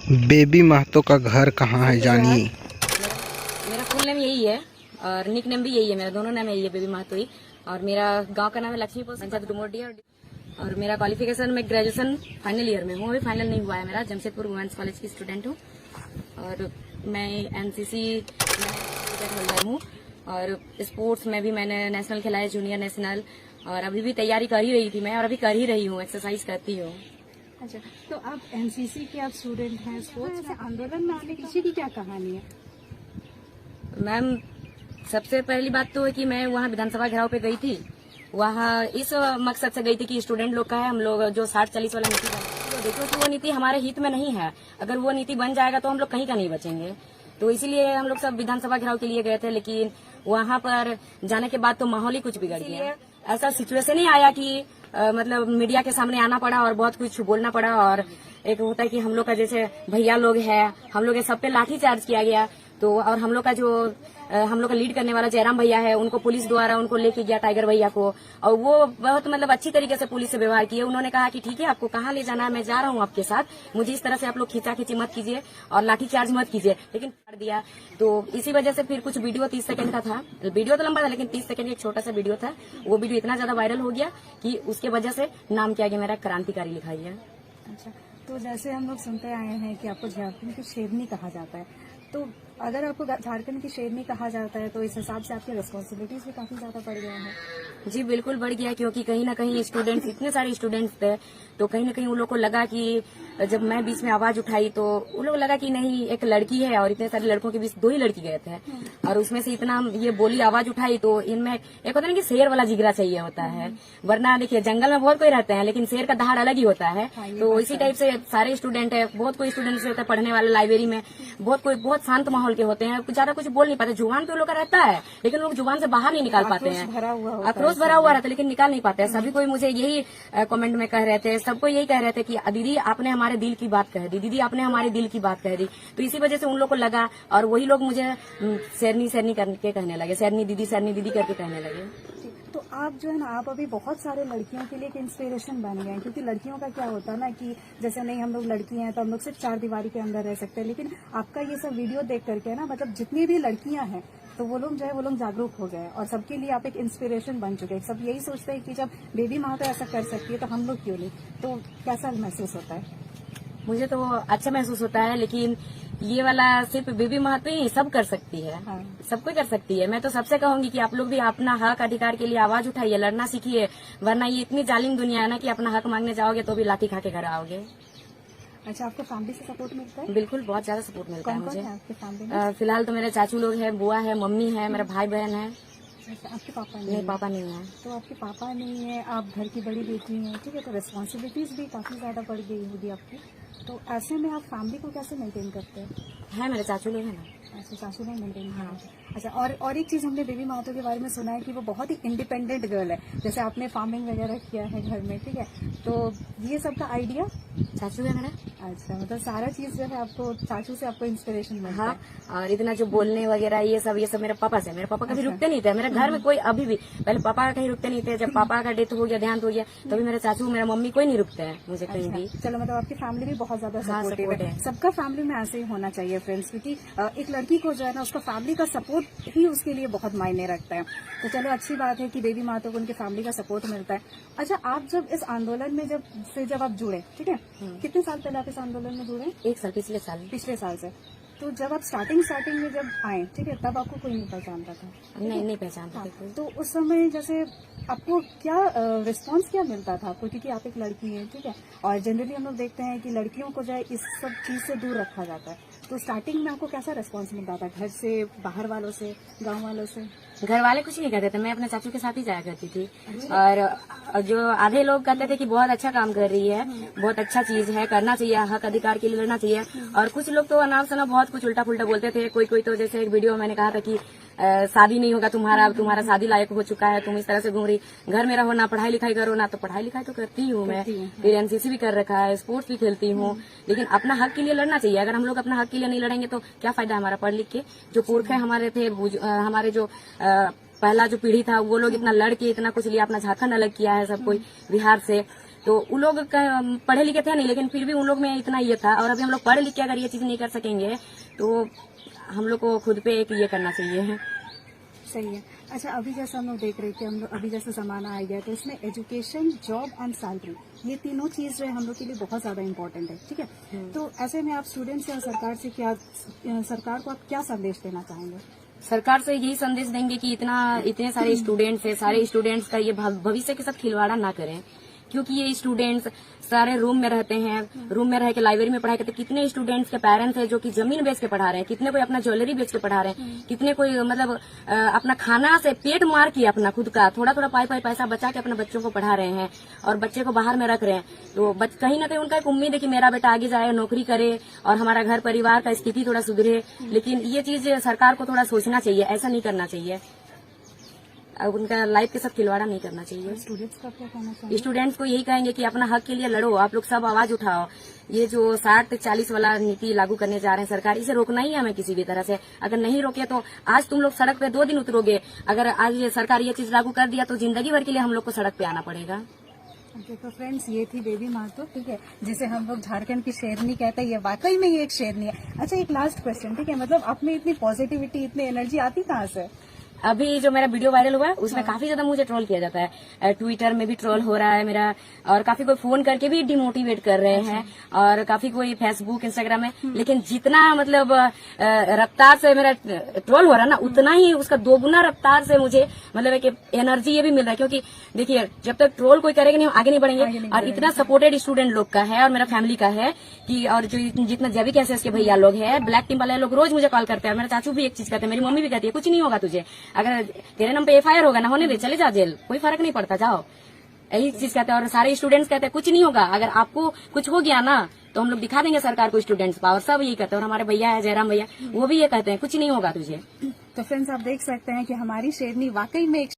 Baby Mahato का घर कहाँ है जानिए। मेरा फुल नेम यही है और निक नेम भी यही है, मेरा दोनों नाम यही है, बेबी महतो ही। और मेरा गांव का नाम है लक्ष्मीपुर, पंचायत डुमोरडी। और मेरा क्वालिफिकेशन में ग्रेजुएशन फाइनल ईयर में हूँ, अभी फाइनल नहीं हुआ है मेरा। जमशेदपुर वुमेन्स कॉलेज की स्टूडेंट हूँ और मैं एनसीसी होल्डर हूँ। और स्पोर्ट्स में भी मैंने नेशनल खेला है, जूनियर नेशनल। और अभी भी तैयारी कर ही रही थी मैं, और अभी कर ही रही हूँ, एक्सरसाइज करती हूँ। अच्छा, तो आप एनसीसी के आप स्टूडेंट हैं, स्पोर्ट्स से आंदोलन में आने के पीछे की क्या कहानी है? मैम, सबसे पहली बात तो है कि मैं वहाँ विधानसभा घेराव पे गई थी। वहाँ इस मकसद से गई थी कि स्टूडेंट लोग का है, हम लोग जो 60-40 वाला नीति है, देखो कि वो नीति हमारे हित में नहीं है। अगर वो नीति बन जाएगा तो हम लोग कहीं का नहीं बचेंगे। तो इसीलिए हम लोग सब विधानसभा घेराव के लिए गए थे, लेकिन वहाँ पर जाने के बाद तो माहौल ही कुछ बिगड़ गया। ऐसा सिचुएशन ही आया कि मतलब मीडिया के सामने आना पड़ा और बहुत कुछ बोलना पड़ा। और एक होता है कि हम लोग का जैसे भैया लोग हैं, हम लोग के सब पे लाठी चार्ज किया गया। तो और हम लोग का जो हम लोग का लीड करने वाला जयराम भैया है, उनको पुलिस द्वारा उनको लेके गया टाइगर भैया को, और वो बहुत मतलब अच्छी तरीके से पुलिस से व्यवहार किए। उन्होंने कहा कि ठीक है, आपको कहाँ ले जाना है, मैं जा रहा हूँ आपके साथ, मुझे इस तरह से आप लोग खींचाखींची मत कीजिए और लाठी चार्ज मत कीजिए। लेकिन कर दिया। तो इसी वजह से फिर कुछ वीडियो 30 सेकंड का था, वीडियो तो लंबा था लेकिन 30 सेकंड एक छोटा सा वीडियो था। वो वीडियो इतना ज्यादा वायरल हो गया कि उसके वजह से नाम किया गया मेरा क्रांतिकारी लिखाई है। अच्छा, तो जैसे हम लोग सुनते आए हैं कि आपको झारखंड की शेरनी कहा जाता है, तो अगर आपको झारखंड की शेरनी कहा जाता है तो इस हिसाब से आपकी रिस्पॉन्सिबिलिटीज भी काफी ज्यादा बढ़ गया है। जी बिल्कुल बढ़ गया, क्योंकि कहीं ना कहीं स्टूडेंट्स, इतने सारे स्टूडेंट्स थे, तो कहीं ना कहीं उन लोग को लगा कि जब मैं बीच में आवाज उठाई तो उन लोग लगा कि नहीं, एक लड़की है और इतने सारे लड़कों के बीच 2 ही लड़की गए थे और उसमें से इतना ये बोली आवाज उठाई, तो इनमें एक होता है ना कि शेर वाला जिगरा चाहिए होता है। वरना देखिए, जंगल में बहुत कोई रहते हैं लेकिन शेर का दहाड़ अलग ही होता है। तो इसी टाइप से सारे स्टूडेंट है, बहुत कोई स्टूडेंट होता है पढ़ने वाले लाइब्रेरी में, बहुत कोई बहुत शांत माहौल के होते हैं, ज्यादा कुछ बोल नहीं पाते। जुबान पे लोग का रहता है लेकिन लोग जुबान से बाहर नहीं निकाल पाते हैं, आक्रोश भरा हुआ रहता है लेकिन निकाल नहीं पाते हैं। सभी कोई मुझे यही कमेंट में कह रहे थे, सबको यही कह रहे थे कि दीदी आपने हमारे दिल की बात कह दी, दीदी आपने हमारे दिल की बात कह दी। तो इसी वजह से उन लोग को लगा और वही लोग मुझे शेरनी शेरनी करके कहने लगे, शेरनी दीदी करके कहने लगे। तो आप जो है ना, आप अभी बहुत सारे लड़कियों के लिए एक इंस्पिरेशन बन गए हैं, क्योंकि लड़कियों का क्या होता है ना कि जैसे नहीं, हम लोग लड़की हैं तो हम लोग सिर्फ 4 दीवारी के अंदर रह सकते हैं, लेकिन आपका ये सब वीडियो देख करके ना, मतलब जितनी भी लड़कियां हैं तो वो लोग जो है वो लोग जागरूक हो गए और सबके लिए आप एक इंस्पिरेशन बन चुके हैं। सब यही सोचते हैं कि जब बेबी महतो ऐसा कर सकती है तो हम लोग क्यों नहीं। तो कैसा महसूस होता है? मुझे तो अच्छा महसूस होता है, लेकिन ये वाला सिर्फ बेबी महतो ही सब कर सकती है। हाँ। सब कोई कर सकती है। मैं तो सबसे कहूंगी कि आप लोग भी अपना हक अधिकार के लिए आवाज उठाइए, लड़ना सीखिए। वरना ये इतनी जालिम दुनिया है ना कि अपना हक मांगने जाओगे तो भी लाठी खा के घर आओगे। अच्छा, आपको फैमिली से सपोर्ट मिलता है? बिल्कुल, बहुत ज्यादा सपोर्ट मिलता है कौन मुझे। कौन है आपके फैमिली में? फिलहाल तो मेरे चाचू लोग हैं, बुआ है, मम्मी है, मेरा भाई बहन है। अच्छा, आपके पापा नहीं मेरे है? पापा नहीं है। तो आपके पापा नहीं है, आप घर की बड़ी बेटी हैं, ठीक है, तो रिस्पॉन्सिबिलिटीज भी काफी ज्यादा बढ़ गई होगी आपकी। तो ऐसे में आप फैमिली को कैसे मेंटेन करते हैं? है मेरे चाचू लोग है ना। ऐसे सासू ने मेंटेन किया। अच्छा, और एक चीज हमने बेबी महतो के बारे में सुना है कि वो बहुत ही इंडिपेंडेंट गर्ल है, जैसे आपने फार्मिंग वगैरह किया है घर में, ठीक है, तो ये सब का आइडिया चाचू है मेरा। अच्छा, मतलब सारा चीज जो है आपको चाचू से आपको इंस्पिरेशन मिलता है। हाँ, और इतना जो बोलने वगैरह ये सब मेरे पापा से। मेरे पापा कभी रुकते नहीं थे मेरे घर में, कोई अभी भी। पहले पापा कहीं रुकते नहीं थे, जब पापा का डेथ हो गया, देहांत हो गया, तभी मेरे चाचू, मेरा मम्मी कोई नहीं रुकते हैं मुझे कहीं भी। चलो, मतलब आपकी फैमिली भी बहुत ज्यादा हाँ, सपोर्टिव सपोर्ट है। है। सबका फैमिली में ऐसे ही होना चाहिए फ्रेंड्स, क्योंकि एक लड़की को जो है ना, उसका फैमिली का सपोर्ट ही उसके लिए बहुत मायने रखता है। तो चलो, अच्छी बात है कि बेबी महतो को उनके फैमिली का सपोर्ट मिलता है। अच्छा, आप जब इस आंदोलन में जब आप जुड़े, ठीक है, कितने साल पहले आप इस आंदोलन में जुड़े? 1 साल, पिछले साल से। तो जब आप स्टार्टिंग में जब आए, ठीक है, तब आपको कोई नहीं पहचानता था? नहीं पहचानता था कोई। तो उस समय जैसे आपको क्या रिस्पांस क्या मिलता था आपको, क्योंकि आप एक लड़की हैं, ठीक है, और जनरली हम लोग देखते हैं कि लड़कियों को जो है इस सब चीज से दूर रखा जाता है। तो स्टार्टिंग में आपको कैसा रिस्पांस मिलता था, घर से, बाहर वालों से, गांव वालों से? घर वाले कुछ नहीं कहते थे, मैं अपने चाचू के साथ ही जाया करती थी। और जो आधे लोग कहते थे कि बहुत अच्छा काम कर रही है, बहुत अच्छा चीज है, करना चाहिए, हक अधिकार के लिए लड़ना चाहिए। और कुछ लोग तो अनाप शनाप बहुत कुछ उल्टा पुल्टा बोलते थे। कोई तो जैसे एक वीडियो में मैंने कहा था कि शादी नहीं होगा तुम्हारा शादी लायक हो चुका है, तुम इस तरह से घूम रही, घर में रहो ना, पढ़ाई लिखाई करो ना। तो पढ़ाई लिखाई तो करती हूँ मैं, फिर एनसीसी भी कर रखा है, स्पोर्ट्स भी खेलती हूँ, लेकिन अपना हक के लिए लड़ना चाहिए। अगर हम लोग अपना हक के लिए नहीं लड़ेंगे तो क्या फायदा हमारा पढ़ लिख के। जो पुरखे हमारे थे, हमारे जो पहला जो पीढ़ी था, वो लोग इतना लड़ के इतना कुछ लिया, अपना झारखंड अलग किया है सब कोई बिहार से। तो उन लोग पढ़े लिखे थे नहीं, लेकिन फिर भी उन लोग में इतना ये था। और अभी हम लोग पढ़ लिख के अगर ये चीज नहीं कर सकेंगे तो हम लोग को खुद पे एक ये करना चाहिए। सही है। अच्छा, अभी जैसे हम लोग देख रहे थे, हम लोग अभी जैसे जमाना आ गया तो इसमें एजुकेशन, जॉब एंड सैलरी, ये तीनों चीज जो है हम लोग के लिए बहुत ज्यादा इम्पोर्टेंट है, ठीक है। तो ऐसे में आप स्टूडेंट्स या सरकार को आप क्या संदेश देना चाहेंगे? सरकार से यही संदेश देंगे कि इतने सारे स्टूडेंट्स है, सारे स्टूडेंट्स का ये भविष्य के साथ खिलवाड़ा ना करें, क्योंकि ये स्टूडेंट्स सारे रूम में रहते हैं, रूम में रह के लाइब्रेरी में पढ़ाई करते हैं। कितने स्टूडेंट्स के पेरेंट्स हैं जो कि जमीन बेच के पढ़ा रहे हैं, कितने कोई अपना ज्वेलरी बेच के पढ़ा रहे हैं, कितने कोई मतलब अपना खाना से पेट मार के अपना खुद का थोड़ा थोड़ा पाई पैसा बचा के अपने बच्चों को पढ़ा रहे हैं और बच्चे को बाहर में रख रहे हैं। तो कहीं ना कहीं उनका एक उम्मीद है कि मेरा बेटा आगे जाए, नौकरी करे और हमारा घर परिवार का स्थिति थोड़ा सुधरे। लेकिन ये चीज सरकार को थोड़ा सोचना चाहिए, ऐसा नहीं करना चाहिए। अब उनका लाइफ के साथ खिलवाड़ा नहीं करना चाहिए। स्टूडेंट्स का क्या कहना चाहिए? स्टूडेंट्स को यही कहेंगे कि अपना हक के लिए लड़ो, आप लोग सब आवाज उठाओ। ये जो 60-40 वाला नीति लागू करने जा रहे हैं सरकार, इसे रोकना ही है हमें किसी भी तरह से। अगर नहीं रोके तो आज तुम लोग सड़क पे 2 दिन उतरोगे, अगर आज ये सरकार ये चीज लागू कर दिया तो जिंदगी भर के लिए हम लोग को सड़क पे आना पड़ेगा। तो फ्रेंड्स, ये थी बेबी महतो, ठीक है, जिसे हम लोग झारखंड की शेरनी कहते हैं। ये वाकई में ये एक शेरनी है। अच्छा, एक लास्ट क्वेश्चन, ठीक है, मतलब आप में इतनी पॉजिटिविटी, इतनी एनर्जी आती कहाँ से? अभी जो मेरा वीडियो वायरल हुआ है उसमें काफी ज्यादा मुझे ट्रोल किया जाता है, ट्विटर में भी ट्रोल हो रहा है मेरा, और काफी कोई फोन करके भी डिमोटिवेट कर रहे हैं, और काफी कोई फेसबुक, इंस्टाग्राम में। लेकिन जितना मतलब रफ्तार से मेरा ट्रोल हो रहा है ना, उतना ही उसका 2 गुना रफ्तार से मुझे मतलब एक एनर्जी ये भी मिल रहा है। क्योंकि देखिए, जब तक ट्रोल कोई करेगा नहीं, हम आगे नहीं बढ़ेंगे। और इतना सपोर्टेड स्टूडेंट लोग का है और मेरा फैमिली का है कि, और जो जितना जैविक एसएस के भैया लोग हैं, ब्लैक टीम वाले लोग रोज मुझे कॉल करते हैं। मेरा चाचू भी एक चीज कहते हैं, मेरी मम्मी भी कहती है, कुछ नहीं होगा तुझे, अगर तेरे नाम पे एफआईआर होगा ना, होने दे, चले जा जेल, कोई फर्क नहीं पड़ता, जाओ, यही चीज कहते हैं। और सारे स्टूडेंट्स कहते हैं कुछ नहीं होगा, अगर आपको कुछ हो गया ना तो हम लोग दिखा देंगे सरकार को स्टूडेंट्स पावर, सब यही कहते हैं। और हमारे भैया है जयराम भैया, वो भी ये कहते हैं कुछ नहीं होगा तुझे। तो फ्रेंड्स, आप देख सकते हैं कि हमारी शेरनी वाकई में एक